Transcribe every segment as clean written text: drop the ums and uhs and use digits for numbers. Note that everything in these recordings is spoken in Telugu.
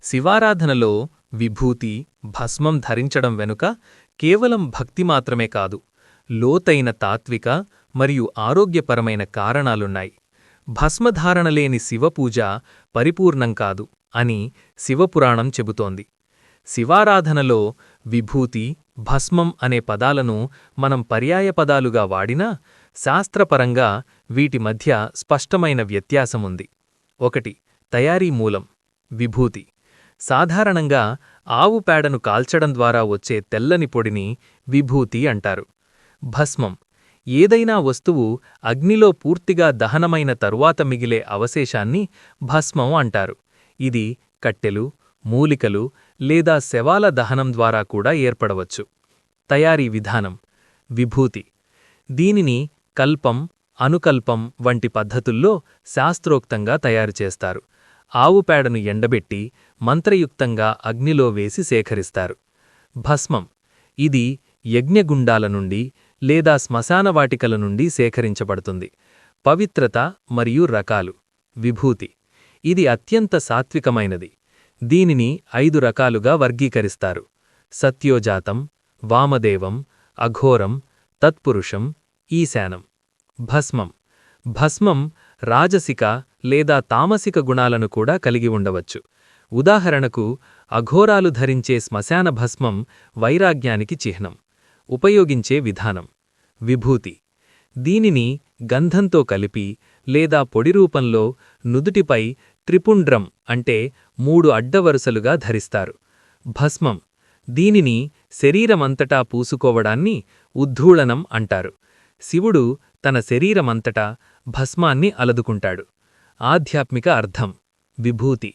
శివారాధనలో విభూతి, భస్మం ధరించడం వెనుక కేవలం భక్తి మాత్రమే కాదు, లోతైన తాత్విక మరియు ఆరోగ్యపరమైన కారణాలున్నాయి. భస్మధారణలేని శివపూజ పరిపూర్ణం కాదు అని శివపురాణం చెబుతోంది. శివారాధనలో విభూతి, భస్మం అనే పదాలను మనం పర్యాయపదాలుగా వాడినా శాస్త్రపరంగా వీటి మధ్య స్పష్టమైన వ్యత్యాసముంది. 1. తయారీ మూలం. విభూతి సాధారణంగా ఆవు పేడను కాల్చడం ద్వారా వచ్చే తెల్లని పొడిని విభూతి అంటారు. భస్మం ఏదైనా వస్తువు అగ్నిలో పూర్తిగా దహనమైన తరువాత మిగిలే అవశేషాన్ని భస్మం అంటారు. ఇది కట్టెలు, మూలికలు లేదా శవాల దహనం ద్వారా కూడా ఏర్పడవచ్చు. తయారీ విధానం. విభూతి దీనిని కల్పం, అనుకల్పం వంటి పద్ధతుల్లో శాస్త్రోక్తంగా తయారుచేస్తారు. ఆవుపేడను ఎండబెట్టి మంత్రయుక్తంగా అగ్నిలో వేసి సేకరిస్తారు. భస్మం ఇది యజ్ఞగుండాల నుండి లేదా శ్మశానవాటికల నుండి సేకరించబడుతుంది. పవిత్రత మరియు రకాలు. విభూతి ఇది అత్యంత సాత్వికమైనది. దీనిని 5 రకాలుగా వర్గీకరిస్తారు: సత్యోజాతం, వామదేవం, అఘోరం, తత్పురుషం, ఈశానం. భస్మం రాజసిక లేదా తామసిక గుణాలను కూడా కలిగి ఉండవచ్చు. ఉదాహరణకు అఘోరాలు ధరించే శ్మశాన భస్మం వైరాగ్యానికి చిహ్నం. ఉపయోగించే విధానం. విభూతి దీనిని గంధంతో కలిపి లేదా పొడి రూపంలో నుదుటిపై త్రిపుండ్రం అంటే 3 అడ్డవరుసలుగా ధరిస్తారు. భస్మం దీనిని శరీరమంతటా పూసుకోవడాన్ని ఉద్ధూళనం అంటారు. శివుడు తన శరీరమంతటా భస్మాన్ని అలదుకుంటాడు. ఆధ్యాత్మిక అర్థం. విభూతి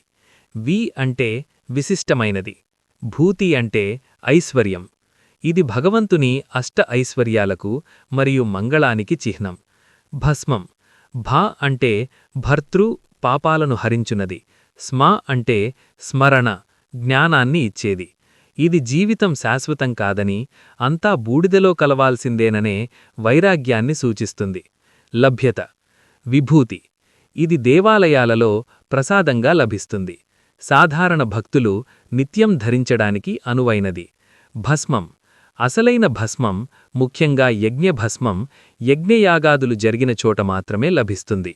వి అంటే విశిష్టమైనది, భూతి అంటే ఐశ్వర్యం. ఇది భగవంతుని అష్ట ఐశ్వర్యాలకు మరియు మంగళానికి చిహ్నం. భస్మం భా అంటే భర్తృ, పాపాలను హరించునది. స్మ అంటే స్మరణ, జ్ఞానాన్ని ఇచ్చేది. ఇది జీవితం శాశ్వతం కాదని, అంతా బూడిదలో కలవాల్సిందేననే వైరాగ్యాన్ని సూచిస్తుంది. లభ్యత. విభూతి ఇది దేవాలయాలలో ప్రసాదంగా లభిస్తుంది. సాధారణ భక్తులు నిత్యం ధరించడానికి అనువైనది. భస్మం అసలైన భస్మం, ముఖ్యంగా యజ్ఞభస్మం, యజ్ఞయాగాదులు జరిగిన చోట మాత్రమే లభిస్తుంది.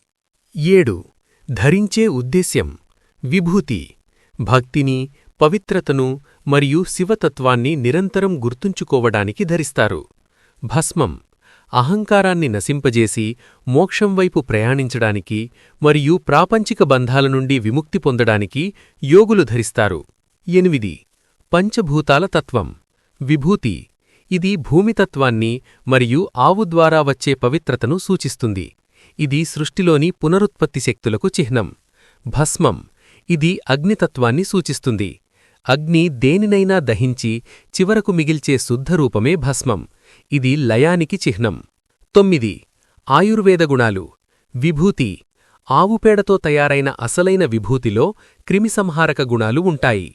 7. ధరించే ఉద్దేశ్యం. విభూతి భక్తిని, పవిత్రతను మరియు శివతత్వాన్ని నిరంతరం గుర్తుంచుకోవడానికి ధరిస్తారు. భస్మం అహంకారాన్ని నశింపజేసి మోక్షం వైపు ప్రయాణించడానికి మరియు ప్రాపంచిక బంధాల నుండి విముక్తి పొందడానికి యోగులు ధరిస్తారు. 8. పంచభూతాల తత్వం. విభూతి ఇది భూమితత్వాన్ని మరియు ఆవు ద్వారా వచ్చే పవిత్రతను సూచిస్తుంది. ఇది సృష్టిలోని పునరుత్పత్తి శక్తులకు చిహ్నం. భస్మం ఇది అగ్నితత్వాన్ని సూచిస్తుంది. అగ్ని దేనినైనా దహించి చివరకు మిగిల్చే శుద్ధరూపమే భస్మం. ఇది లయానికి చిహ్నం. 9. ఆయుర్వేద గుణాలు. విభూతి ఆవుపేడతో తయారైన అసలైన విభూతిలో క్రిమిసంహారక గుణాలు ఉంటాయి.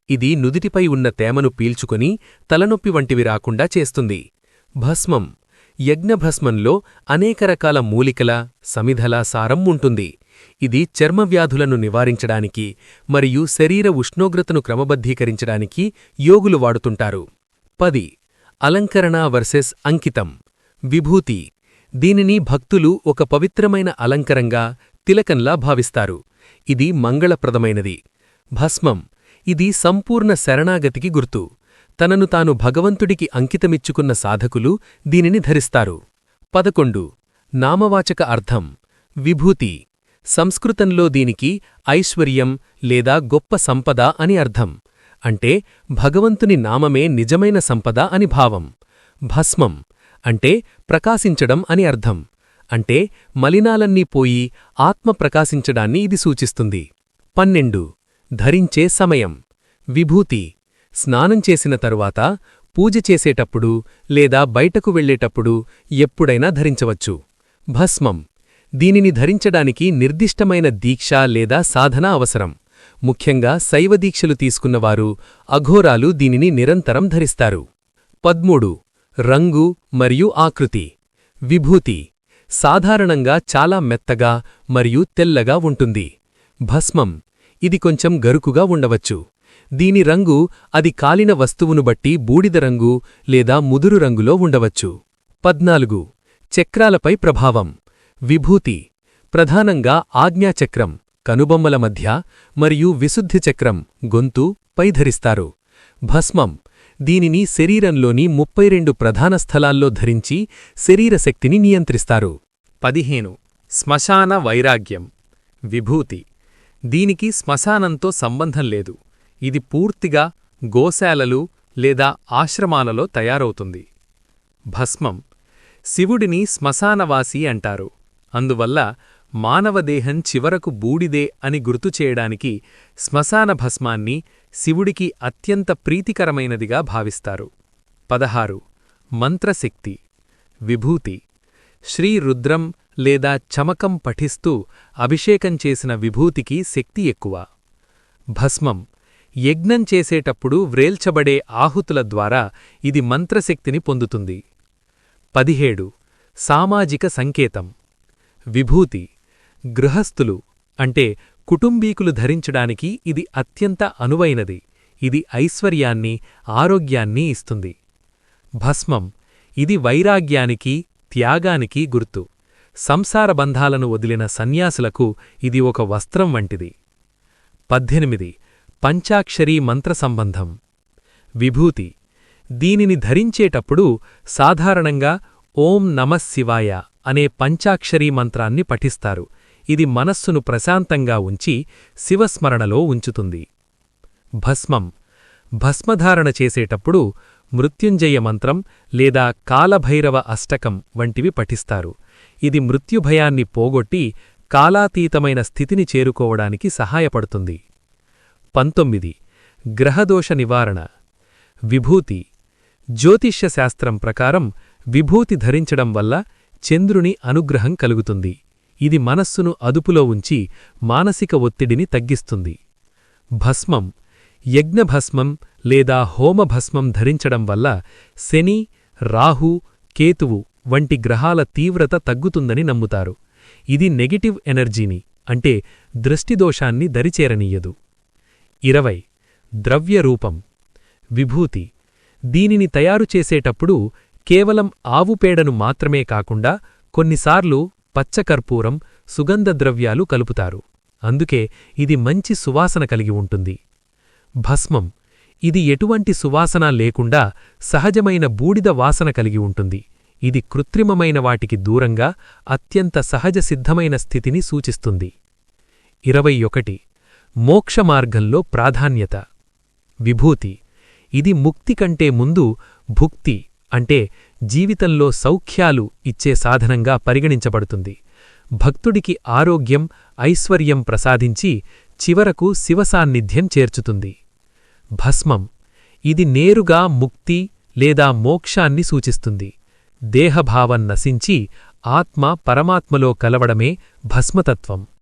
ఇది నుదిటిపై ఉన్న తేమను పీల్చుకొని తలనొప్పి వంటివి రాకుండా చేస్తుంది. భస్మం యజ్ఞభస్మంలో అనేక రకాల మూలికల, సమిధల సారం ఉంటుంది. ఇది చర్మవ్యాధులను నివారించడానికి మరియు శరీర ఉష్ణోగ్రతను క్రమబద్ధీకరించడానికి యోగులు వాడుతుంటారు. 10. అలంకరణ వర్సెస్ అంకితం. విభూతి దీనిని భక్తులు ఒక పవిత్రమైన అలంకరంగా, తిలకంలా భావిస్తారు. ఇది మంగళప్రదమైనది. భస్మం ఇది సంపూర్ణ శరణాగతికి గుర్తు. తనను తాను భగవంతుడికి అంకితమిచ్చుకున్న సాధకులు దీనిని ధరిస్తారు. 11. నామవాచక అర్థం. విభూతి సంస్కృతంలో దీనికి ఐశ్వర్యం లేదా గొప్ప సంపద అని అర్థం. అంటే భగవంతుని నామమే నిజమైన సంపద అని భావం. భస్మం అంటే ప్రకాశించడం అని అర్థం. అంటే మలినాలన్నీ పోయి ఆత్మ ప్రకాశించడాన్ని ఇది సూచిస్తుంది. 12. ధరించే సమయం. విభూతి స్నానం చేసిన తరువాత, పూజ చేసేటప్పుడు లేదా బయటకు వెళ్లేటప్పుడు ఎప్పుడైనా ధరించవచ్చు. భస్మం దీనిని ధరించడానికి నిర్దిష్టమైన దీక్ష లేదా సాధన అవసరం. ముఖ్యంగా శైవదీక్షలు తీసుకున్నవారు, అఘోరాలు దీనిని నిరంతరం ధరిస్తారు. 13. రంగు మరియు ఆకృతి. విభూతి సాధారణంగా చాలా మెత్తగా మరియు తెల్లగా ఉంటుంది. భస్మం ఇది కొంచెం గరుకుగా ఉండవచ్చు. దీని రంగు అది కాలిన వస్తువును బట్టి బూడిద రంగు లేదా ముదురు రంగులో ఉండవచ్చు. 14 చక్రాలపై ప్రభావం. విభూతి ప్రధానంగా ఆజ్ఞాచక్రం, కనుబొమ్మల మధ్య మరియు విశుద్ధి చక్రం, గొంతు పై ధరిస్తారు. భస్మం దీనిని శరీరంలోని 32 ప్రధాన స్థలాల్లో ధరించి శరీరశక్తిని నియంత్రిస్తారు. 15 శ్మశాన వైరాగ్యం. విభూతి దీనికి శ్మశానంతో సంబంధం లేదు. ఇది పూర్తిగా గోశాలలు లేదా ఆశ్రమాలలో తయారవుతుంది. భస్మం శివుడిని శ్మశానవాసి అంటారు. అందువల్ల మానవదేహం చివరకు బూడిదే అని గుర్తుచేయడానికి శ్మశాన భస్మాన్ని శివుడికి అత్యంత ప్రీతికరమైనదిగా భావిస్తారు. 16 మంత్రశక్తి. విభూతి శ్రీరుద్రం లేదా చమకం పఠిస్తూ అభిషేకం చేసిన విభూతికి శక్తి ఎక్కువ. భస్మం యజ్ఞం చేసేటప్పుడు వ్రేల్చబడే ఆహుతుల ద్వారా ఇది మంత్రశక్తిని పొందుతుంది. 17 సామాజిక సంకేతం. విభూతి గృహస్థులు అంటే కుటుంబీకులు ధరించడానికి ఇది అత్యంత అనువైనది. ఇది ఐశ్వర్యాన్ని, ఆరోగ్యాన్ని ఇస్తుంది. భస్మం ఇది వైరాగ్యానికి, త్యాగానికి గుర్తు. సంసార బంధాలను వదిలిన సన్యాసులకు ఇది ఒక వస్త్రం వంటిది. 18 పంచాక్షరీ మంత్రసంబంధం. విభూతి దీనిని ధరించేటప్పుడు సాధారణంగా ఓం నమః శివాయ అనే పంచాక్షరీ మంత్రాన్ని పఠిస్తారు. ఇది మనస్సును ప్రశాంతంగా ఉంచి శివస్మరణలో ఉంచుతుంది. భస్మం భస్మధారణ చేసేటప్పుడు మృత్యుంజయ మంత్రం లేదా కాలభైరవ అష్టకం వంటివి పఠిస్తారు. ఇది మృత్యుభయాన్ని పోగొట్టి కాలాతీతమైన స్థితిని చేరుకోవడానికి సహాయపడుతుంది. 19 గ్రహదోష నివారణ. విభూతి జ్యోతిష్య శాస్త్రం ప్రకారం విభూతి ధరించడం వల్ల చంద్రుని అనుగ్రహం కలుగుతుంది. ఇది మనస్సును అదుపులో ఉంచి మానసిక ఒత్తిడిని తగ్గిస్తుంది. భస్మం యజ్ఞభస్మం లేదా హోమభస్మం ధరించడం వల్ల శని, రాహు, కేతువు వంటి గ్రహాల తీవ్రత తగ్గుతుందని నమ్ముతారు. ఇది నెగటివ్ ఎనర్జీని అంటే దృష్టిదోషాన్ని దరిచేరనీయదు. 20 ద్రవ్యరూపం. విభూతి దీనిని తయారుచేసేటప్పుడు కేవలం ఆవుపేడను మాత్రమే కాకుండా కొన్నిసార్లు పచ్చకర్పూరం, సుగంధ ద్రవ్యాలు కలుపుతారు. అందుకే ఇది మంచి సువాసన కలిగి ఉంటుంది. భస్మం ఇది ఎటువంటి సువాసన లేకుండా సహజమైన బూడిద వాసన కలిగి ఉంటుంది. ఇది కృత్రిమమైన వాటికి దూరంగా అత్యంత సహజ సిద్ధమైన స్థితిని సూచిస్తుంది. 21 మోక్షమార్గంలో ప్రాధాన్యత. విభూతి ఇది ముక్తి కంటే ముందు భుక్తి అంటే జీవితంలో సౌఖ్యాలు ఇచ్చే సాధనంగా పరిగణించబడుతుంది. భక్తుడికి ఆరోగ్యం, ఐశ్వర్యం ప్రసాదించి చివరకు శివసాన్నిధ్యం చేర్చుతుంది. భస్మం ఇది నేరుగా ముక్తి లేదా మోక్షాన్ని సూచిస్తుంది. దేహభావం నశించి ఆత్మ పరమాత్మలో కలవడమే భస్మతత్వం.